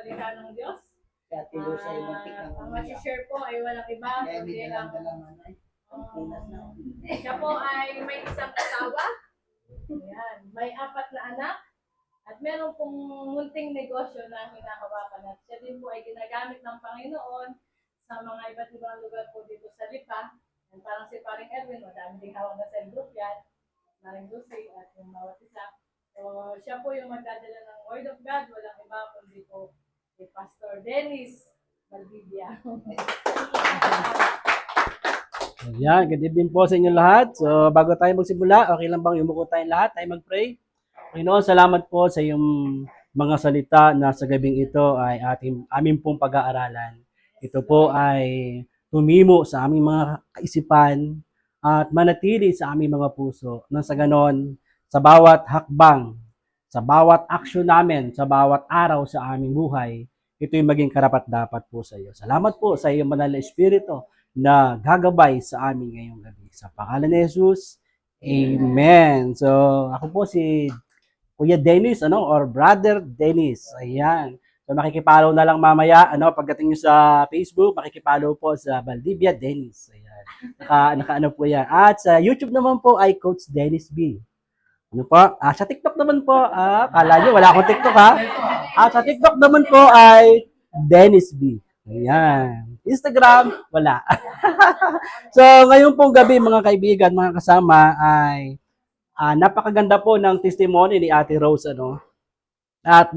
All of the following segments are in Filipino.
salita ng Diyos. Kaya tilo sa imuntik ng Ang masishare po ay walang iba, kundi lang siya po ay may isang asawa, ayan, may 4 na anak, at meron pong munting negosyo na hinahawakan. At siya din po ay ginagamit ng Panginoon sa mga iba't ibang lugar po dito sa Lipa. And parang si Paring Erwin, madami ding hawak na cell group yan, Paring Lucy at yung bawat isa. So siya po yung magdadala ng Word of God, walang iba kundi po si Pastor Dennis Valdivia. Ayan, good evening po sa inyo lahat. So, bago tayo magsimula, okay lang bang yumuko tayong lahat? Tayo mag-pray? Panginoon, salamat po sa iyong mga salita na sa gabing ito ay amin pong pag-aaralan. Ito po ay tumimo sa aming mga kaisipan at manatili sa aming mga puso. Nang sa ganon, sa bawat hakbang, sa bawat aksyon namin, sa bawat araw sa aming buhay, ito'y maging karapat-dapat po sa iyo. Salamat po sa iyong banal na Espiritu na gagabay sa amin ngayong gabi. Sa pangalan ni Jesus, Amen. So, ako po si Kuya Dennis, or Brother Dennis. Ayan. So, makikipollow na lang mamaya, pagdating nyo sa Facebook, makikipollow po sa Valdivia Dennis. Ayan. Naka po yan. At sa YouTube naman po ay Coach Dennis B. Ano po? Sa TikTok naman po, kala nyo, wala akong TikTok ha. Sa TikTok naman po ay Dennis B. Ayan. Instagram, wala. So, ngayon pong gabi, mga kaibigan, mga kasama, ay napakaganda po ng testimony ni Ate Rose, At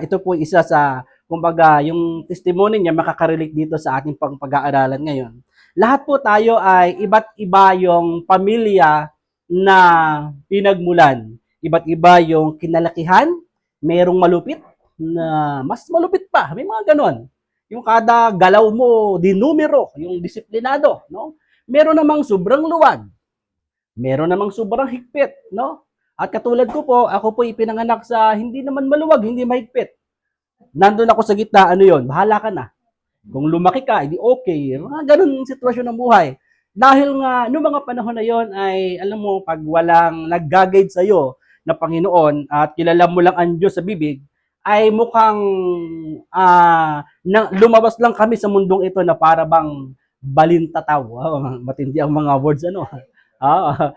ito po isa sa, kumbaga, yung testimony niya makaka-relate dito sa ating pag-aaralan ngayon. Lahat po tayo ay iba't iba yung pamilya na pinagmulan. Iba't iba yung kinalakihan, merong malupit na mas malupit pa, may mga ganon. Yung kada galaw mo, dinumero, yung disiplinado, no? Meron namang sobrang luwag. Meron namang sobrang higpit, no? At katulad ko po, ako po ipinanganak sa hindi naman maluwag, hindi mahigpit. Nandun ako sa gitna, bahala ka na. Kung lumaki ka, hindi okay. Mga ganun sitwasyon ng buhay. Dahil nga, noong mga panahon na yon ay, alam mo, pag walang nag-guide sa'yo na Panginoon at kilala mo lang ang Diyos sa bibig, ay mukhang lumabas lang kami sa mundong ito na para bang balintataw. Matindi ang mga words,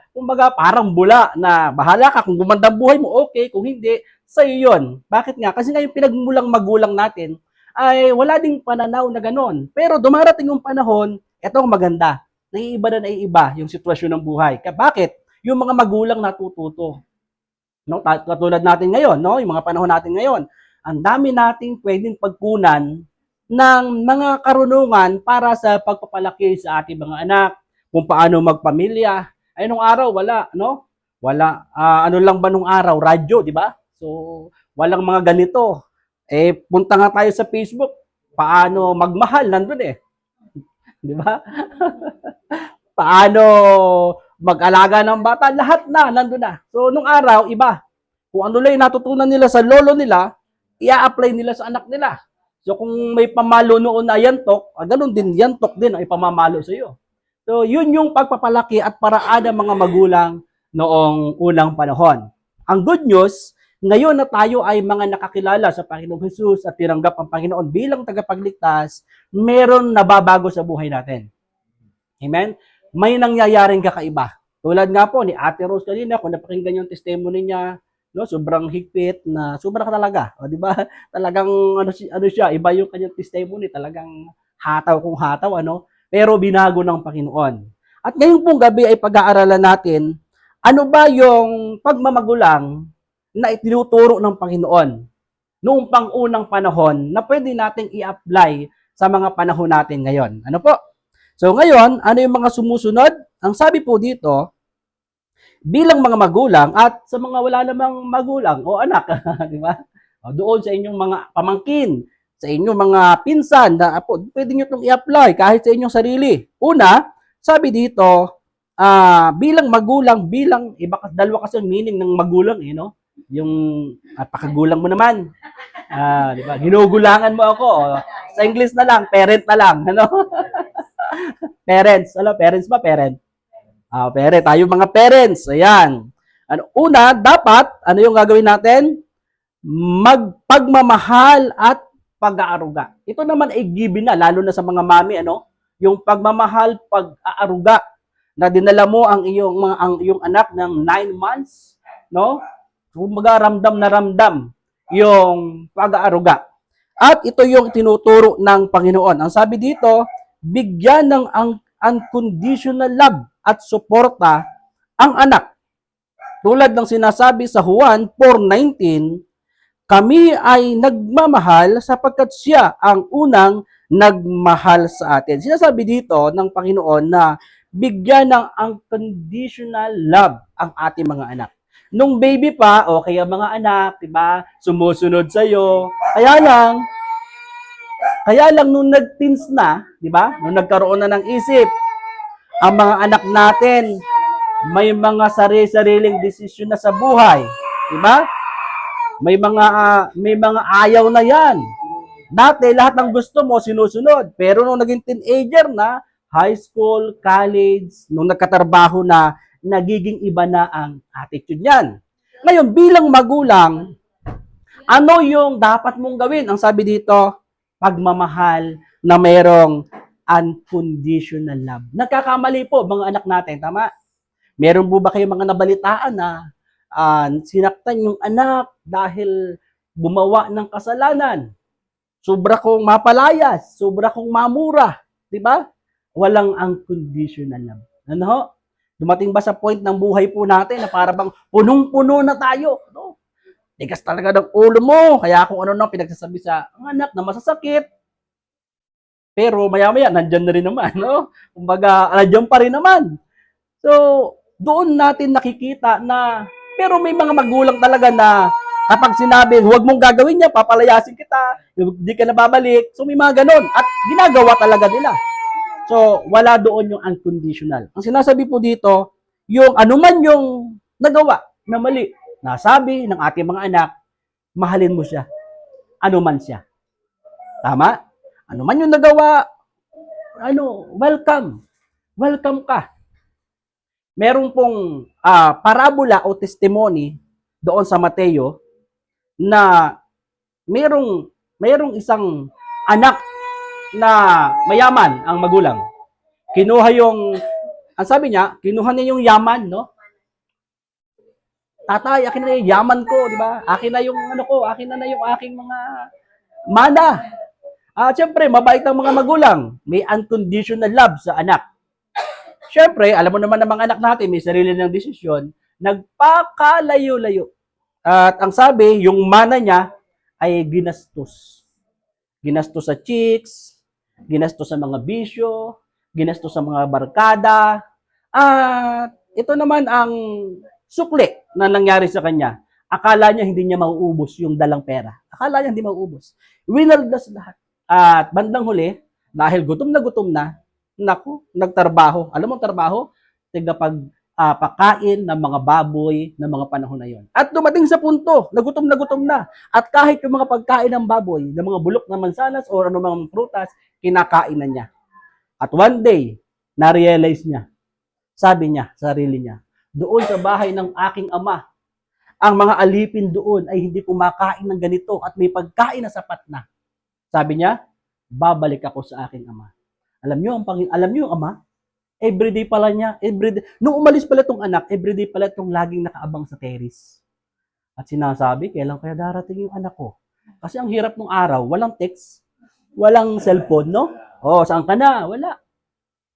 kumbaga parang bula na bahala ka kung gumanda buhay mo, okay, kung hindi, sa'yo yun. Bakit nga? Kasi nga yung pinagmulang magulang natin ay wala ding pananaw na ganon. Pero dumarating yung panahon, etong maganda, naiiba na naiiba yung sitwasyon ng buhay. Bakit? Yung mga magulang natututo. No? Katulad natin ngayon, yung mga panahon natin ngayon, ang dami nating pwedeng pagkunan ng mga karunungan para sa pagpapalaki sa ating mga anak, kung paano magpamilya. Ay, nung araw, wala, no? Wala, ano lang ba nung araw? Radyo, di ba? So, walang mga ganito. Punta nga tayo sa Facebook, paano magmahal, nandun Di ba? Paano mag-alaga ng bata, lahat na, nandun na. So, nung araw, iba. Kung ano lang yung natutunan nila sa lolo nila, i-apply nila sa anak nila. So, kung may pamalo noon na yantok, ganun din, yantok din ang ipamamalo sa iyo. So, yun yung pagpapalaki at paraan ng mga magulang noong unang panahon. Ang good news, ngayon na tayo ay mga nakakilala sa Panginoong Jesus at tinanggap ang Panginoon bilang tagapagligtas, meron nababago sa buhay natin. Amen? May nangyayaring kakaiba. Tulad nga po ni Ate Rose kanina, kung napakinggan yung testimony niya, sobrang higpit na sobra talaga, di ba? Talagang ano siya, iba yung kanyang testimony, talagang hataw kung hataw, pero binago ng Panginoon. At ngayong pong gabi ay pag-aaralan natin, ano ba yung pagmamagulang na itinuturo ng Panginoon noong pang-unang panahon na pwede nating i-apply sa mga panahon natin ngayon. Ano po? So ngayon, ano yung mga sumusunod? Ang sabi po dito, bilang mga magulang at sa mga wala namang magulang o anak, di ba? Doon sa inyong mga pamangkin, sa inyong mga pinsan na pwede nyo itong i-apply kahit sa inyong sarili. Una, sabi dito, bilang magulang, dalawa kasi ang meaning ng magulang, yung pakagulang mo naman. Di ba? Ginugulangan mo ako. Sa English na lang, parent na lang, Parents. Parents ba? Parent. Parent. Tayo mga parents. Ayan. Una, dapat, ano yung gagawin natin? Magpagmamahal at pag-aaruga. Ito naman ay given na, lalo na sa mga mami, yung pagmamahal, pag-aaruga, na dinala mo ang iyong anak ng 9 months, no? Kumbaga ramdam na ramdam yung pag-aaruga. At ito yung tinuturo ng Panginoon. Ang sabi dito, bigyan ng unconditional love at suporta ang anak. Tulad ng sinasabi sa Juan 4:19, kami ay nagmamahal sapagkat siya ang unang nagmahal sa atin. Sinasabi dito ng Panginoon na bigyan ng unconditional love ang ating mga anak. Nung baby pa, okay ang mga anak, diba? Sumusunod sa'yo. Kaya lang nung nag-teens na, diba? Nung nagkaroon na ng isip, ang mga anak natin, may mga sari-sariling desisyon na sa buhay. Diba? May mga ayaw na yan. Dati, lahat ng gusto mo, sinusunod. Pero nung naging teenager na, high school, college, nung nagkatrabaho na, nagiging iba na ang attitude niyan. Ngayon, bilang magulang, ano yung dapat mong gawin? Ang sabi dito, pagmamahal na mayroong unconditional love. Nagkakamali po, mga anak natin, tama? Meron po ba kayong mga nabalitaan na sinaktan yung anak dahil gumawa ng kasalanan? Sobra kong mapalayas, sobra kong mamura, di ba? Walang unconditional love. Ano ho? Dumating ba sa point ng buhay po natin na para bang punong-puno na tayo? No? Tigas talaga ng ulo mo, kaya kung ano nang pinagsasabi sa anak na masasakit, pero maya-maya, nandyan na rin naman, no? Kumbaga, nandyan pa rin naman. So, doon natin nakikita na, pero may mga magulang talaga na kapag sinabi, huwag mong gagawin niya, papalayasin kita, hindi ka na babalik. So, may mga ganon. At ginagawa talaga nila. So, wala doon yung unconditional. Ang sinasabi po dito, yung anuman yung nagawa na mali, nasabi ng ating mga anak, mahalin mo siya. Anuman siya. Tama? Anuman yung nagawa, welcome. Welcome ka. Meron pong parabola o testimony doon sa Mateo na merong isang anak na mayaman ang magulang. Kinuha ang sabi niya, kinuha niya yung yaman, no? Tatay, akin na yung yaman ko, di ba? Akin na yung akin na yung aking mga mana. Siyempre, mabait ang mga magulang. May unconditional love sa anak. Siyempre, alam mo naman ng mga anak natin, may sarili ng desisyon, nagpakalayo-layo. At ang sabi, yung mana niya ay ginastos. Ginastos sa chicks, ginastos sa mga bisyo, ginastos sa mga barkada. At ito naman ang sukli na nangyari sa kanya. Akala niya hindi niya mauubos yung dalang pera. Akala niya hindi mauubos. Winaldas lahat. At bandang huli, dahil gutom na, naku, nagtrabaho. Alam mo trabaho? Pakain ng mga baboy ng mga panahon na yon. At dumating sa punto, nagutom na. At kahit yung mga pagkain ng baboy, ng mga bulok na mansanas o anumang prutas, kinakain na niya. At one day, na-realize niya, sabi niya sa sarili niya, doon sa bahay ng aking ama, ang mga alipin doon ay hindi kumakain ng ganito at may pagkain na sapat na. Sabi niya, babalik ako sa aking ama. Alam niyo yung ama, everyday pala niya, nung umalis pala itong anak, everyday pala itong laging nakaabang sa terrace. At sinasabi, kailan kaya darating yung anak ko? Kasi ang hirap ng araw, walang text, walang cellphone, no? Saan ka na? Wala.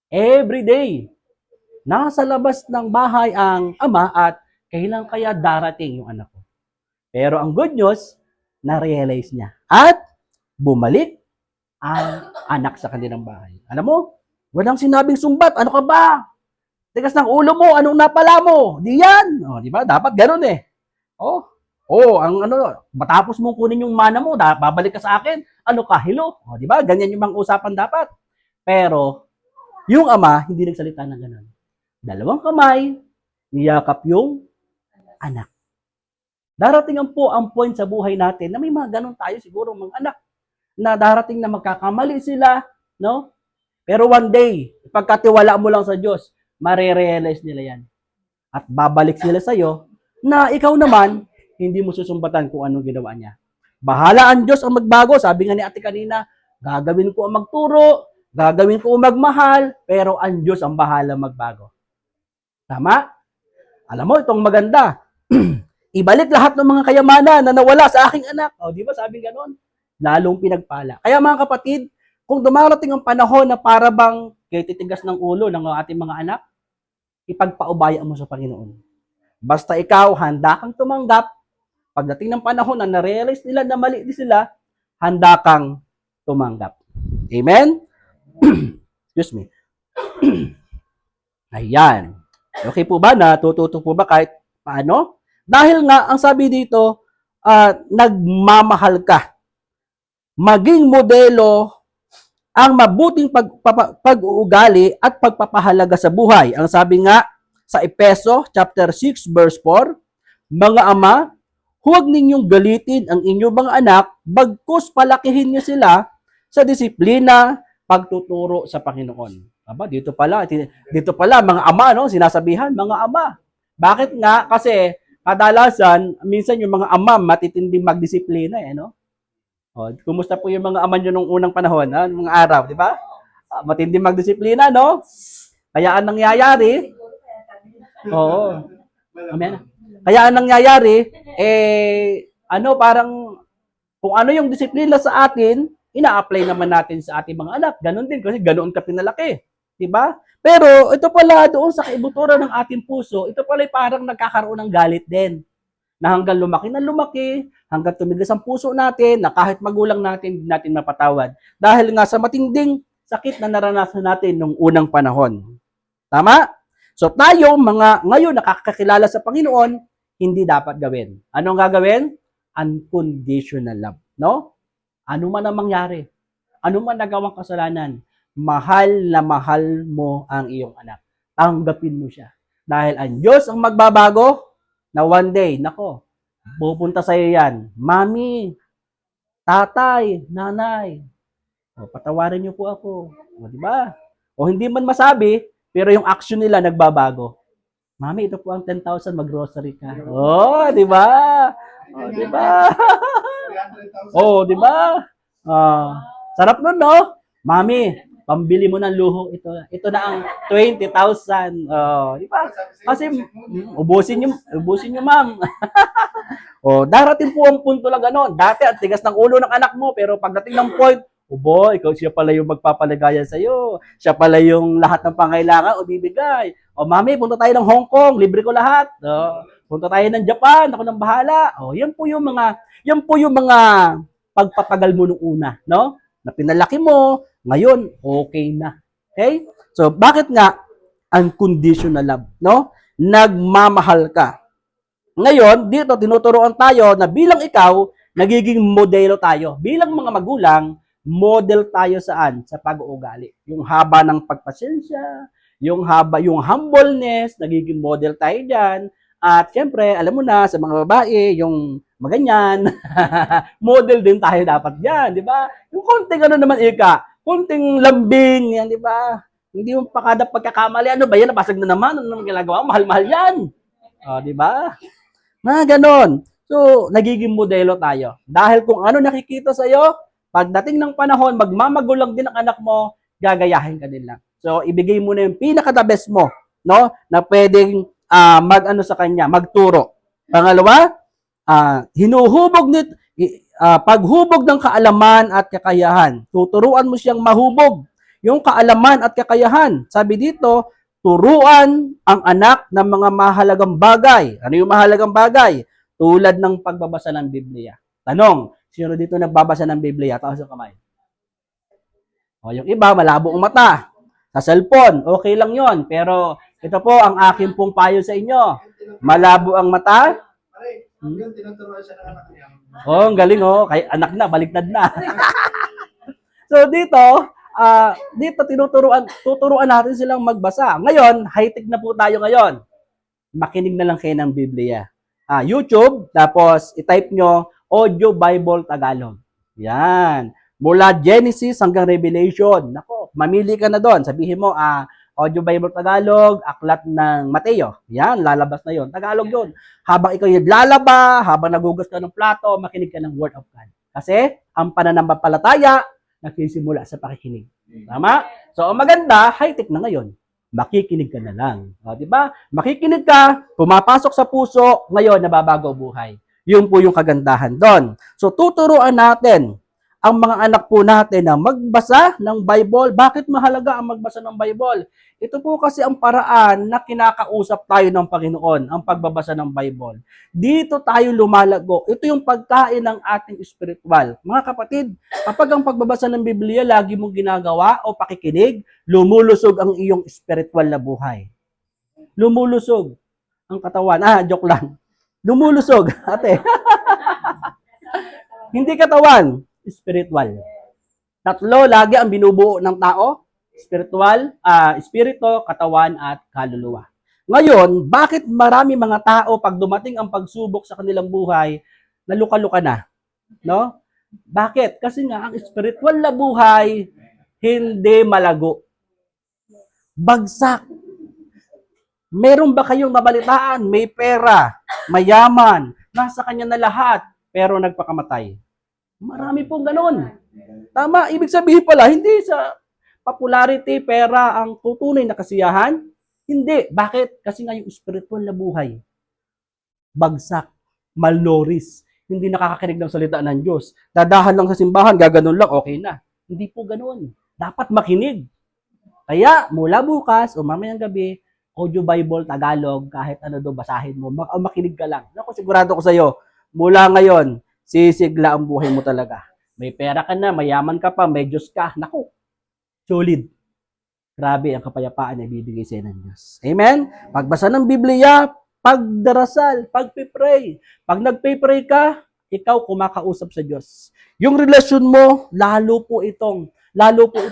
Everyday, nasa labas ng bahay ang ama at kailan kaya darating yung anak ko? Pero ang good news, na-realize niya. At bumalik ang anak sa kanilang bahay. Alam mo, walang sinabing sumbat. Ano ka ba? Tigas ng ulo mo. Anong napala mo? Di yan. Di ba? Dapat ganun eh. Matapos mong kunin yung mana mo, babalik ka sa akin. Ano ka? Hello. Di ba? Ganyan yung mga usapan dapat. Pero, yung ama, hindi nagsalita ng ganun. Dalawang kamay, niyakap yung anak. Darating po ang point sa buhay natin na may mga ganun tayo siguro mga anak na darating na magkakamali sila, no? Pero one day, pagkatiwala mo lang sa Diyos, marirealize nila yan. At babalik sila sa iyo na ikaw naman, hindi mo susumbatan kung anong ginawa niya. Bahala ang Diyos ang magbago. Sabi nga ni ate kanina, gagawin ko ang magturo, gagawin ko ang magmahal, pero ang Diyos ang bahala magbago. Tama? Alam mo, itong maganda. Ibalik lahat ng mga kayamanan na nawala sa aking anak. O, di ba sabi gano'n? Lalong pinagpala. Kaya mga kapatid, kung dumarating ang panahon na para bang kayo titigas ng ulo ng ating mga anak, ipagpaubaya mo sa Panginoon. Basta ikaw, handa kang tumanggap. Pagdating ng panahon na na-realize nila na mali din sila, handa kang tumanggap. Amen? Excuse me. Ayan. Okay po ba? Natututo po ba kahit paano? Dahil nga, ang sabi dito, nagmamahal ka. Maging modelo ang mabuting pag-uugali at pagpapahalaga sa buhay. Ang sabi nga sa Efeso chapter 6 verse 4, mga ama, huwag ninyong galitin ang inyong mga anak, bagkus palakihin niyo sila sa disiplina, pagtuturo sa Panginoon. Aba, dito pala mga ama, no, sinasabihan, mga ama. Bakit nga? Kasi kadalasan, minsan yung mga ama matitinding magdisiplina, no? O, kumusta po yung mga ama nyo nung unang panahon, mga araw, di ba? Matinding magdisiplina, no? Kaya ang nangyayari, oo. Amen. Kaya ang nangyayari, parang, kung ano yung disiplina sa atin, ina-apply naman natin sa ating mga anak. Ganon din, kasi ganoon ka pinalaki. Di ba? Pero, ito pala, doon sa kaibuturan ng ating puso, ito pala parang nagkakaroon ng galit din. Na hanggang lumaki na lumaki, hanggang tumigas ang puso natin, na kahit magulang natin, hindi natin mapatawad. Dahil nga sa matinding sakit na naranasan natin nung unang panahon. Tama? So tayo, mga ngayon nakakakilala sa Panginoon, hindi dapat gawin. Anong gagawin? Unconditional love. No? Ano man ang mangyari, ano man nagawang kasalanan, mahal na mahal mo ang iyong anak. Tanggapin mo siya. Dahil ang Diyos ang magbabago, na one day, nako, pupunta sa iyo yan. Mami, tatay, nanay, patawarin niyo po ako. Di ba? O hindi man masabi, pero yung action nila nagbabago. Mami, ito po ang 10,000, mag-grocery ka. Di ba? Di ba? Di ba? Sarap nun, no? Mami, pambili mo ng luho ito. Ito na ang 20,000. Di ba? Kasi ubusin niyo, ma'am. Darating po ang punto lang gano'n. Dati ang tigas ng ulo ng anak mo, pero pagdating ng point, ikaw siya pala yung magpapaligaya sa iyo. Siya pala yung lahat ng pangailangan o bibigay. Mami, punta tayo ng Hong Kong, libre ko lahat. Punta tayo ng Japan, ako nang bahala. Yan po yung mga pagpapagal mo nung una, no? Na pinalaki mo, ngayon, okay na. Okay? So, bakit nga unconditional love, no? Nagmamahal ka. Ngayon, dito tinuturuan tayo na bilang ikaw, nagiging modelo tayo. Bilang mga magulang, model tayo saan? Sa pag-uugali. Yung haba ng pagpasensya, yung humbleness, nagiging model tayo diyan. At syempre, alam mo na, sa mga babae, yung maganyan, model din tayo dapat diyan, di ba? Yung konting naman, konting lambing, yan, di ba? Hindi mo pa kada pagkakamali, ano ba yan, nabasag na naman, ano naman ginagawa, mahal-mahal yan. Di ba? Ganon. So, nagiging modelo tayo. Dahil kung ano nakikita sa iyo, pagdating ng panahon, magmamagulang din ang anak mo, gagayahin ka din lang. So, ibigay mo na yung pinaka-the best mo, no? Na pwedeng sa kanya, magturo. Pangalawa, paghubog ng kaalaman at kakayahan. Tuturuan mo siyang mahubog yung kaalaman at kakayahan. Sabi dito, turuan ang anak ng mga mahalagang bagay. Ano yung mahalagang bagay? Tulad ng pagbabasa ng Biblia. Tanong, sino dito nagbabasa ng Biblia? Taas ang kamay. Yung iba, malabo ang mata. Sa cellphone, okay lang yon. Pero ito po ang aking pong payo sa inyo. Malabo ang mata. Yung tinuturuan siya ng anak niya. Ang galing, kay anak na, baliktad na. So dito tuturuan natin silang magbasa. Ngayon, high-tech na po tayo ngayon. Makinig na lang kayo ng Biblia. YouTube, tapos i-type nyo, Audio Bible Tagalog. Yan. Mula Genesis hanggang Revelation. Nako, mamili ka na doon. Sabihin mo, Audio Bible Tagalog, Aklat ng Mateo. Yan, lalabas na yon. Tagalog yon. Habang ikaw naglalaba, habang nagugas ka ng plato, makinig ka ng Word of God. Kasi, ang pananampalataya, nagsisimula sa pakikinig. Tama? So, ang maganda, high-tech na ngayon. Makikinig ka na lang. O, di ba? Makikinig ka, pumapasok sa puso, ngayon nababago ang buhay. Yun po yung kagandahan doon. So, tuturuan natin ang mga anak po natin na magbasa ng Bible. Bakit mahalaga ang magbasa ng Bible? Ito po kasi ang paraan na kinakausap tayo ng Panginoon, ang pagbabasa ng Bible. Dito tayo lumalago. Ito yung pagkain ng ating spiritual. Mga kapatid, kapag ang pagbabasa ng Biblia lagi mong ginagawa o pakikinig, lumulusog ang iyong spiritual na buhay. Lumulusog ang katawan. Joke lang. Lumulusog, ate. Hindi katawan, spiritual. Tatlo lagi ang binubuo ng tao, spiritual, espiritu, katawan, at kaluluwa. Ngayon, bakit marami mga tao pag dumating ang pagsubok sa kanilang buhay, naluka-luka na? No? Bakit? Kasi nga, ang spiritual na buhay, hindi malago. Bagsak. Meron ba kayong nabalitaan? May pera, mayaman, nasa kanya na lahat, pero nagpakamatay. Marami pong ganun. Tama, ibig sabihin pala, hindi sa popularity, pera ang tutunay na kasiyahan. Hindi. Bakit? Kasi nga yung spiritual na buhay, bagsak, malnoris, hindi nakakakinig ng salita ng Diyos. Dadahan lang sa simbahan, gaganon lang, okay na. Hindi po ganun. Dapat makinig. Kaya, mula bukas o mamayang gabi, Audio Bible Tagalog, kahit ano do basahin mo, makinig ka lang. Naku, sigurado ko sa'yo, mula ngayon, sisigla ang buhay mo talaga. May pera ka na, mayaman ka pa, may Diyos ka. Naku, solid. Grabe ang kapayapaan na ibibigay sa ng Diyos. Amen? Pagbasa ng Biblia, pagdarasal, pagpipray. Pag nagpipray ka, ikaw kumakausap sa Diyos. Yung relasyon mo, lalo po itong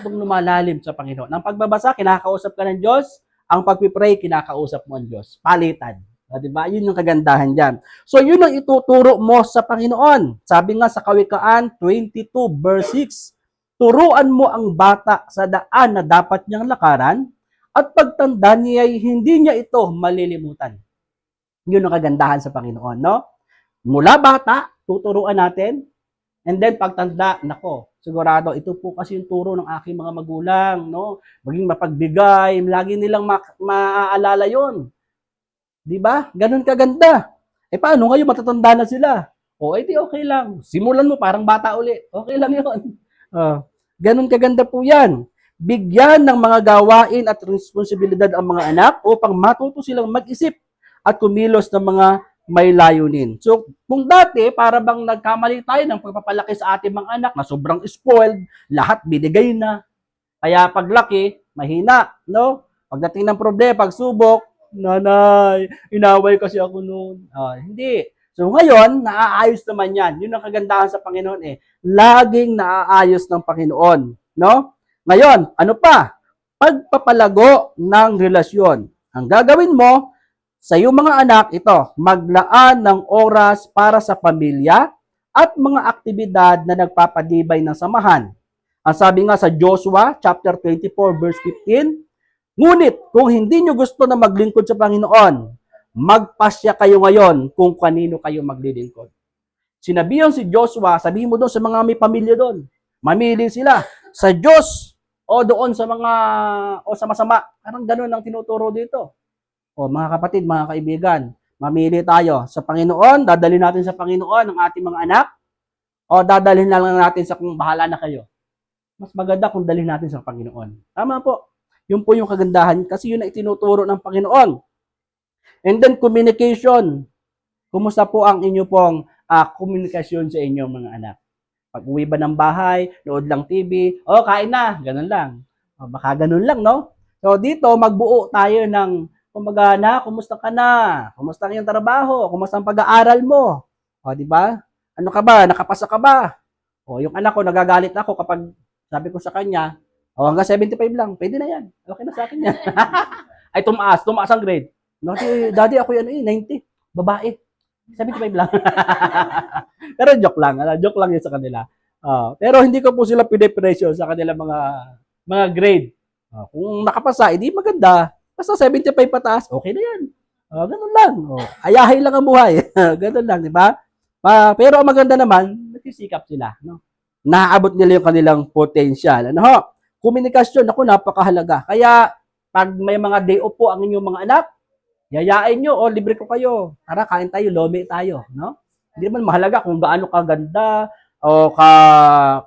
lumalalim sa Panginoon. Ang pagbabasa, kinakausap ka ng Diyos. Ang pagpipray, kinakausap mo ang Diyos. Palitan. Diba? Yun yung kagandahan dyan. So, yun ang ituturo mo sa Panginoon. Sabi nga sa Kawikaan 22 verse 6, turuan mo ang bata sa daan na dapat niyang lakaran at pagtanda niya ay hindi niya ito malilimutan. Yun ang kagandahan sa Panginoon, no? Mula bata, tuturuan natin, and then pagtanda, nako, sigurado, ito po kasi yung turo ng aking mga magulang, no? Maging mapagbigay, lagi nilang maaalala yon. Di ba? Ganun kaganda. Paano ngayon matatanda na sila? Di okay lang. Simulan mo parang bata uli. Okay lang yun. Ganun kaganda po yan. Bigyan ng mga gawain at responsibilidad ang mga anak upang matuto silang mag-isip at kumilos ng mga may layunin. So, kung dati, para bang nagkamali tayo ng pagpapalaki sa ating mga anak na sobrang spoiled, lahat binigay na. Kaya paglaki, mahina, no? Pagdating ng problema, pagsubok, nanay, inaway kasi ako noon. Hindi. So ngayon, naaayos naman yan. Yun ang kagandahan sa Panginoon Laging naaayos ng Panginoon. No? Ngayon, ano pa? Pagpapalago ng relasyon. Ang gagawin mo sa iyong mga anak, ito, maglaan ng oras para sa pamilya at mga aktibidad na nagpapadibay ng samahan. Ang sabi nga sa Joshua chapter 24 verse 15, ngunit kung hindi nyo gusto na maglingkod sa Panginoon, magpasya kayo ngayon kung kanino kayo maglilingkod. Sinabihan si Joshua, sabihin mo doon sa mga may pamilya doon, mamili sila sa Diyos o doon sa mga o sa masama. Parang ganoon ang tinuturo dito. Mga kapatid, mga kaibigan, mamili tayo sa Panginoon, dadalhin natin sa Panginoon ang ating mga anak o dadalhin na lang natin sa kung bahala na kayo. Mas maganda kung dalhin natin sa Panginoon. Tama po. Yun po yung kagandahan kasi yun ang itinuturo ng Panginoon. And then communication. Kumusta po ang inyo pong komunikasyon sa inyong mga anak? Pag uwi ba ng bahay, nood lang TV, kain na, ganun lang. Baka ganun lang, no? So dito, magbuo tayo ng, kumbaga na, kumusta ka na? Kumusta ang iyong trabaho? Kumusta ang pag-aaral mo? Di ba? Ano ka ba? Nakapasa ka ba? Yung anak ko, nagagalit ako kapag sabi ko sa kanya, hanggang 75 lang, pwede na yan. Okay na sa akin yan. Ay, tumaas ang grade. Daddy, ako yan 90. Babae. 75 lang. Pero joke lang yun sa kanila. Pero hindi ko po sila pinipresyo sa kanila mga grade. Kung nakapasa, edi maganda. Basta 75 pataas, okay na yan. Ganun lang. Ayahay lang ang buhay. Ganun lang, di ba? Pero ang maganda naman, nagsisikap sila. No? Naaabot nila yung kanilang potential. Ano ho? Komunikasyon, ako, napakahalaga. Kaya, pag may mga day off po ang inyong mga anak, yayain nyo, libre ko kayo. Tara, kain tayo, lome tayo. No? Hindi naman mahalaga kung gaano kaganda o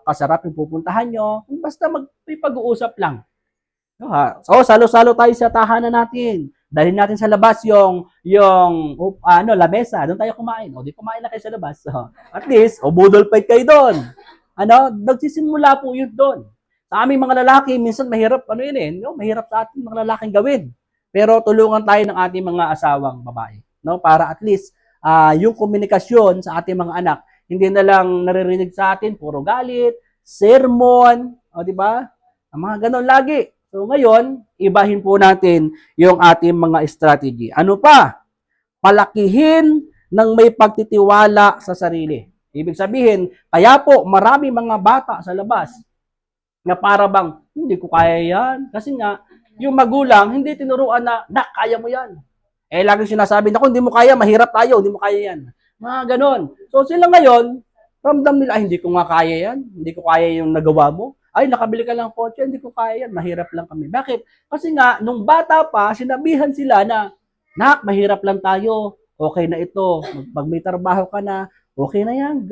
kasarap yung pupuntahan nyo. Basta may pag-uusap lang. No, ha? So, salo-salo tayo sa tahanan natin. Dalhin natin sa labas yung lamesa. Doon tayo kumain. Di kumain na kayo sa labas. At least, budol fight kayo doon. Nagsisimula po yun doon. Sa aming mga lalaki, minsan mahirap, mahirap sa ating mga lalaking gawin. Pero tulungan tayo ng ating mga asawang babae. No? Para at least, yung komunikasyon sa ating mga anak, hindi na lang naririnig sa atin, puro galit, sermon, di ba? Ang mga ganon lagi. So ngayon, ibahin po natin yung ating mga strategy. Ano pa? Palakihin ng may pagtitiwala sa sarili. Ibig sabihin, kaya po marami mga bata sa labas na para bang, hindi ko kaya yan. Kasi nga, yung magulang, hindi tinuruan na kaya mo yan. Lagi sinasabi na, kung hindi mo kaya, mahirap tayo, hindi mo kaya yan. Mga ganon. So sila ngayon, ramdam nila, hindi ko nga kaya yan. Hindi ko kaya yung nagawa mo. Ay, nakabili ka lang kotse, hindi ko kaya yan, mahirap lang kami. Bakit? Kasi nga, nung bata pa, sinabihan sila na, nak, mahirap lang tayo, okay na ito, pag may trabaho ka na, okay na yan,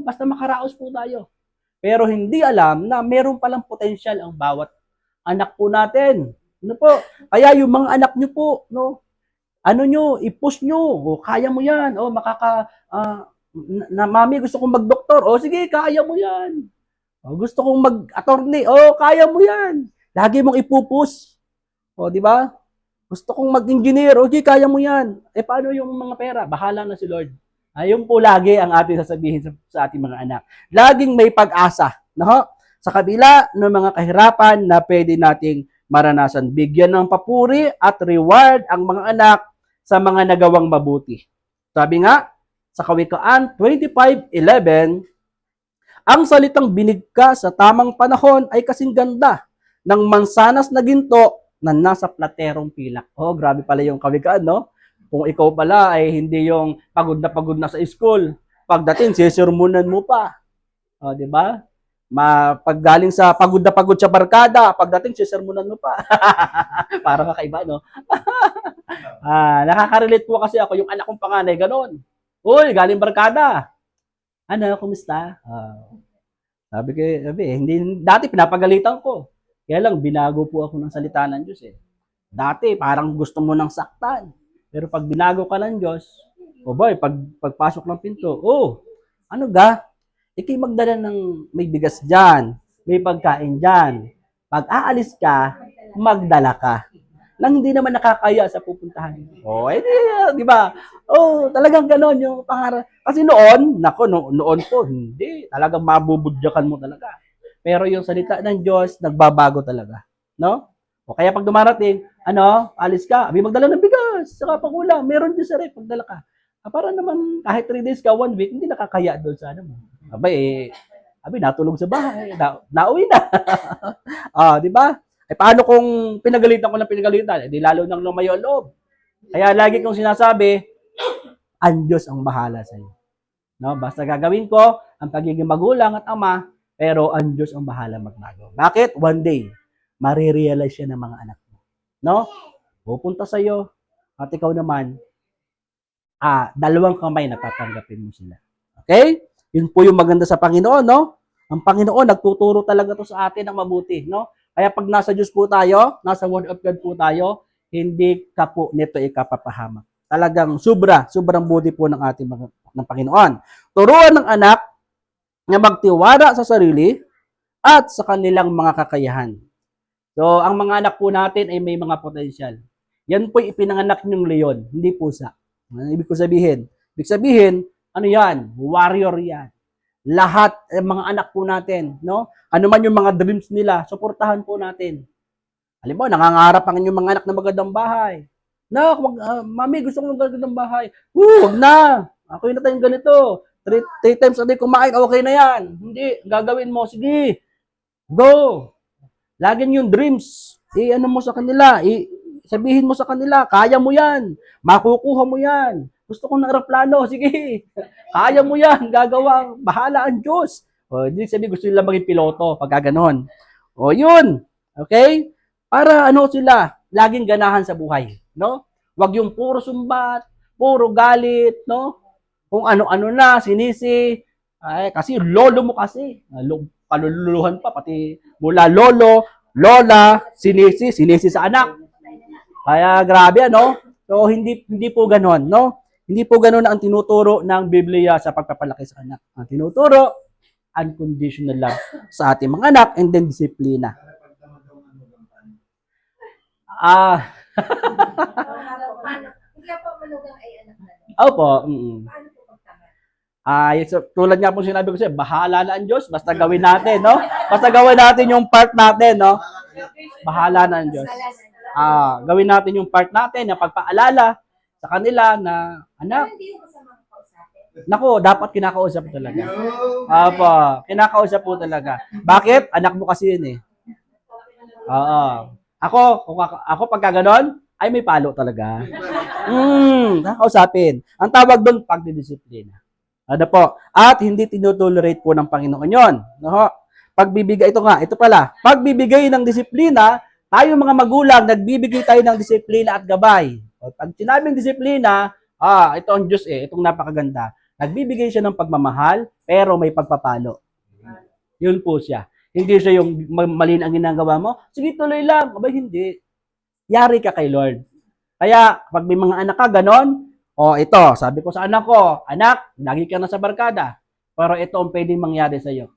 basta makaraos po tayo. Pero hindi alam na meron palang potensyal ang bawat anak po natin. Ano po? Kaya yung mga anak nyo po, i-push nyo, kaya mo yan, mami, gusto kong mag-doktor, sige, kaya mo yan. Gusto kong mag-attorney. Kaya mo yan. Lagi mong ipupus. Di ba? Gusto kong mag-engineer. Okay, kaya mo yan. Paano yung mga pera? Bahala na si Lord. Ayun po lagi ang ating sasabihin sa ating mga anak. Laging may pag-asa. No? Sa kabila ng mga kahirapan na pwede nating maranasan. Bigyan ng papuri at reward ang mga anak sa mga nagawang mabuti. Sabi nga, sa Kawikaan 25:11, ang salitang binig ka sa tamang panahon ay kasing ganda ng mansanas na ginto na nasa platerong pilak. Grabe pala yung kawikaan, no? Kung ikaw pala ay hindi yung pagod na sa school, pagdating, sisermonan mo pa. Di ba? Paggaling sa pagod sa barkada, pagdating, sisermonan mo pa. Parang kakaiba, no? Nakaka-relate po kasi ako, yung anak kong panganay, ganon. Uy, galing barkada. Kumusta? Sabi, hindi, dati pinapagalitan ko. Kaya lang, binago po ako ng salita ng Diyos. Dati, parang gusto mo nang saktan. Pero pag binago ka ng Diyos, pagpasok ng pinto, ikay magdala ng may bigas dyan, may pagkain dyan. Pag aalis ka, magdala ka. Nang hindi naman nakakaya sa pupuntahan. Di ba? Talagang ganon yung pangarap. Kasi noon po, hindi. Talagang mabubudyakan mo talaga. Pero yung salita ng Diyos, nagbabago talaga. No? Kaya pag dumarating, alis ka, magdala ng bigas, saka pakulang, meron din sa rep, pagdala ka. Para naman, kahit 3 days ka, 1 week, hindi nakakaya doon sa mo. Natulog sa bahay, nauwi na. Di ba? Paano kung pinagalitan ko ng pinagalitan? Di lalo nang lumayo ang loob. Kaya lagi kong sinasabi, ang Diyos ang bahala sa iyo. No? Basta gagawin ko ang pagiging magulang at ama, pero ang Diyos ang bahala magbago. Bakit? One day, marirealize siya ng mga anak mo. No? Pupunta sa iyo, at ikaw naman, 2 kamay na tatanggapin mo sila. Okay? Yun po yung maganda sa Panginoon, no? Ang Panginoon, nagtuturo talaga to sa atin ng mabuti, no? Kaya pag nasa Diyos po tayo, nasa Word of God po tayo, hindi ka po nito ikapapahamak. Talagang sobrang buti po ng ating ng Panginoon. Turuan ng anak na magtiwala sa sarili at sa kanilang mga kakayahan. So, ang mga anak po natin ay may mga potensyal. Yan po ipinanganak niyong leon, hindi pusa. Ibig sabihin, yan? Warrior yan. Lahat mga anak po natin, no? Ano man yung mga dreams nila, suportahan po natin. Halimbawa, nangangarap ang inyong mga anak na magandang bahay. Mami, gusto ko ng magandang bahay. Wag na. Ako na tayong ganito. 3 times a day kumain, okay na yan. Hindi, gagawin mo. Sige. Go. Laging yung dreams. ano mo sa kanila, sabihin mo sa kanila, kaya mo yan, makukuha mo yan. Gusto ko ng aeroplano, sige, kaya mo yan, gagawa, bahala ang Diyos. O, hindi sabihin gusto nila maging piloto, pagka ganon. O, yun, okay? Para ano sila, laging ganahan sa buhay, no? Wag yung puro sumbat, puro galit, no? Kung ano-ano na, sinisi, ay, kasi lolo mo kasi, kalululuhan pa, pati mula lolo, lola, sinisi sa anak. Kaya grabe ano? So hindi po ganoon, no? Hindi po ganoon ang tinuturo ng Biblia sa pagpapalaki sa anak. Ang tinuturo, unconditional love sa ating mga anak and then disiplina. Ah, Hindi po manugang ay anak na. opo. Paano po pagtama? So, tulad nga po sinabi ko sa'yo, bahala na ang Diyos, basta gawin natin, no? Basta gawin natin yung part natin, no? Bahala na ang Diyos. Gawin natin yung part natin, na pagpaalala sa kanila na, anak, Hindi yung masamang kausapin. nako, dapat kinakausap po talaga. Apo, kinakausap po talaga. Bakit? Anak mo kasi yun eh. Oo. Ako pagka ganon, ay may palo talaga. Nakausapin. Ang tawag doon, pagdidisiplina. Ano po? At hindi tinutolerate po ng Panginoon yon. No? Pagbibigay, ito pala, pagbibigay ng disiplina, tayo mga magulang, nagbibigay tayo ng disiplina at gabay. Pag sinabing disiplina, ito ang Diyos itong napakaganda. Nagbibigay siya ng pagmamahal, pero may pagpapalo. Yun po siya. Hindi siya yung mali ang ginagawa mo. Sige, tuloy lang. Abay, hindi. Yari ka kay Lord. Kaya, pag may mga anak ka, ganon, ito, sabi ko sa anak ko, anak, lagi ka na sa barkada. Pero ito ang pwedeng mangyari sa iyo.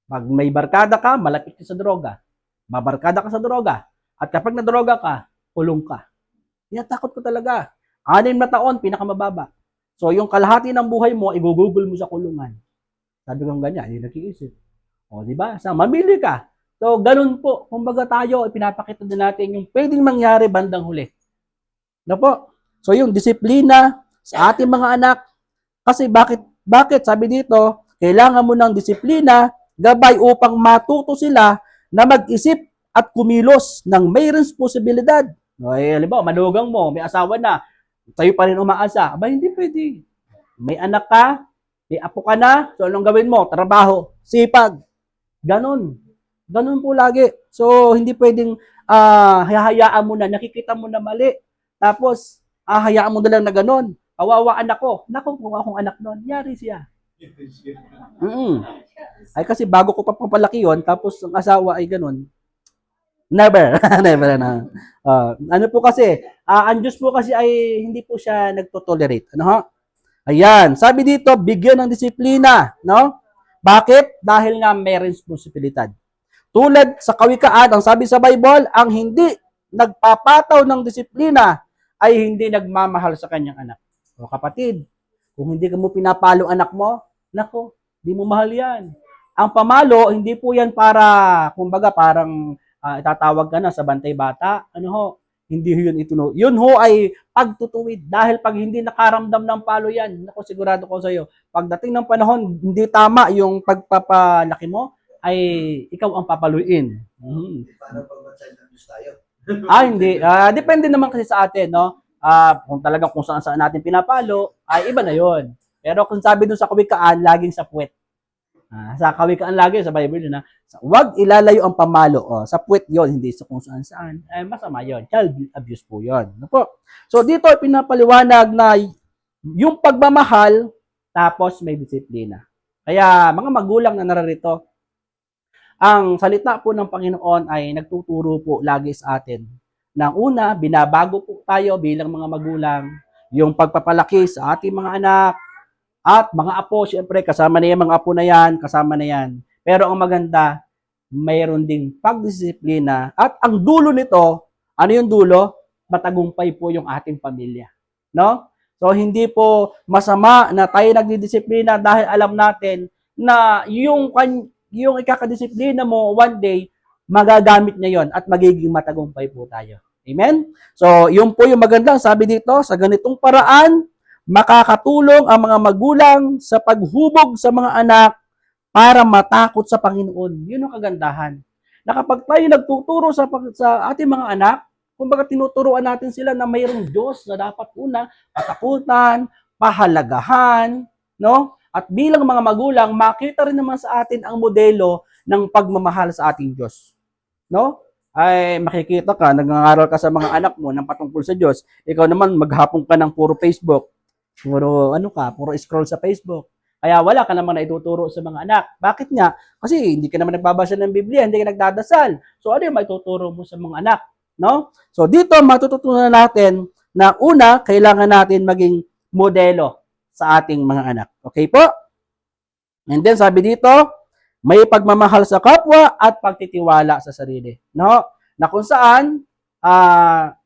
Pag may barkada ka, malapit ka sa droga. Mabarkada ka sa droga. At kapag nadroga ka, kulong ka. Takot ko talaga. 6 na taon, pinakamababa. So, yung kalahati ng buhay mo, igugugol mo sa kulungan. Sabi ko ganyan, hindi nag-iisip. Di ba? Mamili ka. So, ganun po. Kumbaga tayo, ipinapakita din natin yung pwedeng mangyari bandang huli. Po? So, yung disiplina sa ating mga anak. Kasi bakit? Sabi dito, kailangan mo ng disiplina, gabay upang matuto sila na mag-isip at kumilos ng may responsibilidad. Halimbawa, manugang mo, may asawa na, tayo pa rin umaasa. Hindi pwede. May anak ka, may apo ka na, so anong gawin mo? Trabaho, sipag. Ganon. Ganon po lagi. So, hindi pwedeng hayaan mo na, nakikita mo na mali. Tapos, hayaan mo na lang na ganon. Kawawa anak ko. Naku, kung akong anak nun, yari siya. Ay kasi bago ko pa papalaki yun, tapos ang asawa ay ganon. Never. Never na. Ano po kasi, ang Diyos po kasi ay hindi po siya nagtotolerate. Ano ho? Ayan. Sabi dito, bigyan ng disiplina. No? Bakit? Dahil nga may responsibilidad. Tulad sa Kawikaan, ang sabi sa Bible, ang hindi nagpapataw ng disiplina ay hindi nagmamahal sa kanyang anak. O kapatid, kung hindi ka mo pinapalo anak mo, nako, hindi mo mahal yan. Ang pamalo, hindi po yan para, kumbaga, parang itatawag ka na sa bantay bata. Ano ho? Hindi yun ituno. Yun ho ay pagtutuwid. Dahil pag hindi nakaramdam ng palo yan, nako, sigurado ko sa iyo, pagdating ng panahon, hindi tama yung pagpapalaki mo, ay ikaw ang papaluin. Paano pag magsayad ng Diyos tayo? Hindi. Depende naman kasi sa atin, no? Kung talagang kung saan natin pinapalo, ay iba na yon. Pero kung sabi dun sa Kawikaan, laging sa puwet. Sa Kawikaan lagi, sa Bible na, huwag ilalayo ang pamalo. Sa puwet yon, hindi sa kung saan. Ay, masama yon. Child abuse po yon. Ano po? So dito, pinapaliwanag na yung pagmamahal, tapos may disiplina. Kaya mga magulang na nararito, ang salita po ng Panginoon ay nagtuturo po lagi sa atin. Na una, binabago po tayo bilang mga magulang, yung pagpapalaki sa ating mga anak, at mga apo, syempre, kasama na yan, mga apo na yan, kasama na yan. Pero ang maganda, mayroon ding pagdisiplina. At ang dulo nito, ano yung dulo? Matagumpay po yung ating pamilya. No? So, hindi po masama na tayo nagdidisiplina dahil alam natin na yung ikakadisiplina mo one day, magagamit niya yon at magiging matagumpay po tayo. Amen? So, yun po yung magandang sabi dito, sa ganitong paraan, makakatulong ang mga magulang sa paghubog sa mga anak para matakot sa Panginoon. Yun ang kagandahan. na kapag tayo nagtuturo sa ating mga anak, kumbaga tinuturuan natin sila na mayroong Diyos na dapat una patakutan, pahalagahan, no? At bilang mga magulang, makita rin naman sa atin ang modelo ng pagmamahal sa ating Diyos. No? Ay makikita ka, nag-aaral ka sa mga anak mo ng patungkol sa Diyos. Ikaw naman maghapon ka ng puro Facebook. Puro puro scroll sa Facebook. Kaya wala ka naman na ituturo sa mga anak. Bakit nga? Kasi hindi ka naman nagbabasa ng Biblia, hindi ka nagdadasal. So ano yung maituturo mo sa mga anak? No? So dito matututunan natin na una, kailangan natin maging modelo sa ating mga anak. Okay po? And then sabi dito, may pagmamahal sa kapwa at pagtitiwala sa sarili. No? Na kung saan,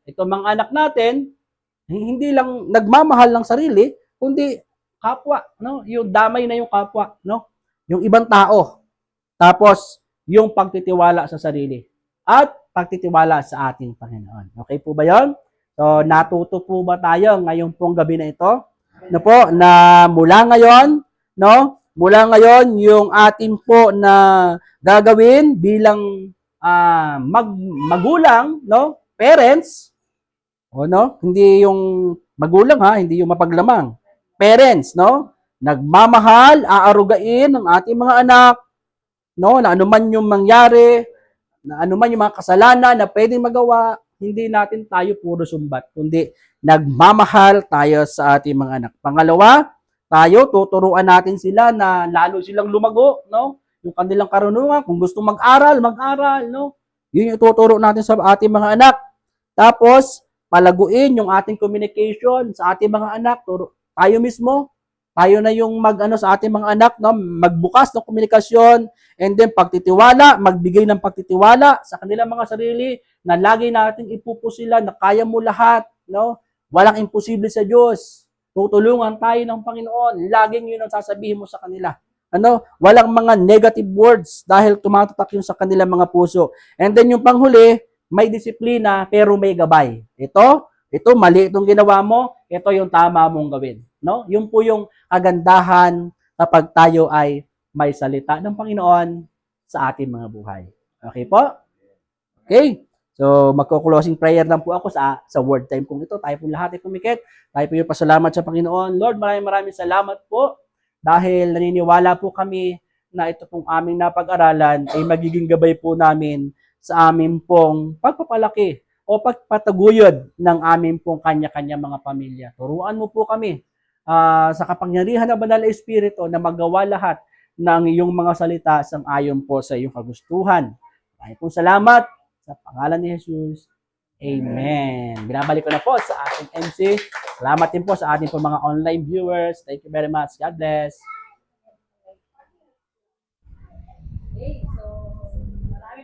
itong mga anak natin, hindi lang nagmamahal ng sarili, kundi kapwa. No? Yung damay na yung kapwa. No? Yung ibang tao. Tapos, yung pagtitiwala sa sarili. At pagtitiwala sa ating Panginoon. Okay po ba yun? So, natuto po ba tayo ngayong pong gabi na ito? No po, na mula ngayon, no? Mula ngayon, yung atin po na gagawin bilang magulang, no? Parents, no? Hindi yung magulang hindi yung mapaglamang. Parents, no? Nagmamahal, aarugain ng ating mga anak, no? Na anuman yung mangyari, na anuman yung mga kasalanan na pwedeng magawa, hindi natin tayo puro sumbat, kundi nagmamahal tayo sa ating mga anak. Pangalawa, tayo tuturuan natin sila na lalo silang lumago, no? Yung kanilang karunungan, kung gusto mag-aral, no? Yun yung tuturo natin sa ating mga anak. Tapos, palaguin yung ating communication sa ating mga anak. Tayo mismo, tayo na yung sa ating mga anak, no? Magbukas ng komunikasyon, and then pagtitiwala, magbigay ng pagtitiwala sa kanilang mga sarili, na lagi natin ipupo sila na kaya mo lahat, no? Walang imposible sa Diyos. Tutulungan tayo ng Panginoon. Laging yun ang sasabihin mo sa kanila. Walang mga negative words dahil tumatatak yun sa kanilang mga puso. And then yung panghuli, may disiplina pero may gabay. Ito mali itong ginawa mo, ito yung tama mong gawin. No? Yun po yung kagandahan kapag tayo ay may salita ng Panginoon sa ating mga buhay. Okay po? Okay. So, magko-closing prayer lang po ako sa word time kong ito. Tayo po lahat ay pumikit. Tayo po yung pasalamat sa Panginoon. Lord, maraming salamat po dahil naniniwala po kami na ito pong aming napag-aralan ay magiging gabay po namin sa amin pong pagpapalaki o pagpataguyod ng amin pong kanya-kanya mga pamilya. Turuan mo po kami sa kapangyarihan ng Banal na Espiritu na magawa lahat ng iyong mga salita sang-ayon po sa iyong kagustuhan. Maraming pong salamat. Sa pangalan ni Jesus, Amen. Binabalik ko na po sa ating MC. Salamat din po sa ating po mga online viewers. Thank you very much. God bless.